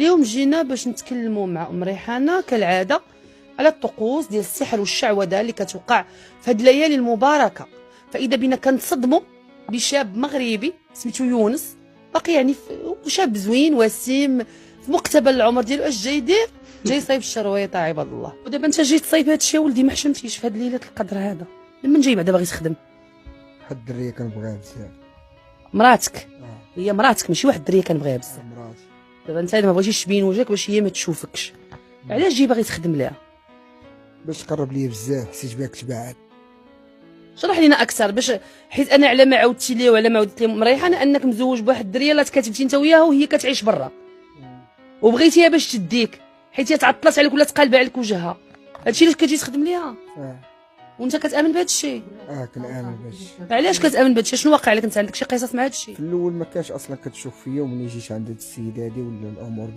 اليوم جينا باش نتكلموا مع ام ريحانه كالعاده على الطقوس ديال السحر والشعوذه اللي كتوقع في هذه الليالي المباركه. فاذا بنا كنتصدموا بشاب مغربي سميتو يونس، باقي يعني شاب زوين وسيم في مقتبل العمر ديالو. اش جاي يدير؟ جاي يصايب الشرويطه عباد الله. ودابا انت جاي تصايب هذا الشيء ولدي، ما حشمتيش في هذه ليله القدر هذا. من جاي بعدا باغي تخدم؟ واحد الدريه كنبغيها بزاف. مراتك؟ هي مراتك ماشي واحد الدريه كنبغيها بزاف. مراتي. دابا انت ما بغيتيش تبين وجهك باش هي ما تشوفكش، علاش جاي باغي تخدم ليها؟ باش تقرب ليا بزاف، حسيت بها كتبعد. شرح لينا اكثر باش، حيت انا على ما عاودتي لي وعلى ما عاودت لي مريحانه انك مزوج بواحد الدريه لا تكاتبتي انت وياها وهي كتعيش برا وبغيتيها باش تديك حيت هي تعطلت عليك ولا تقالبه عليك وجهها. هادشي علاش كتجي تخدم ليها. وانت كتامن بهذا الشيء؟ كنامن بهادشي. علاش كتامن بهذا الشيء؟ شنو واقع لك؟ انت عندك شي قصص مع هذا الشيء؟ في الاول ما كانش اصلا كتشوف فيا، وملي جيت عند هاد السيده هادي ولا الامور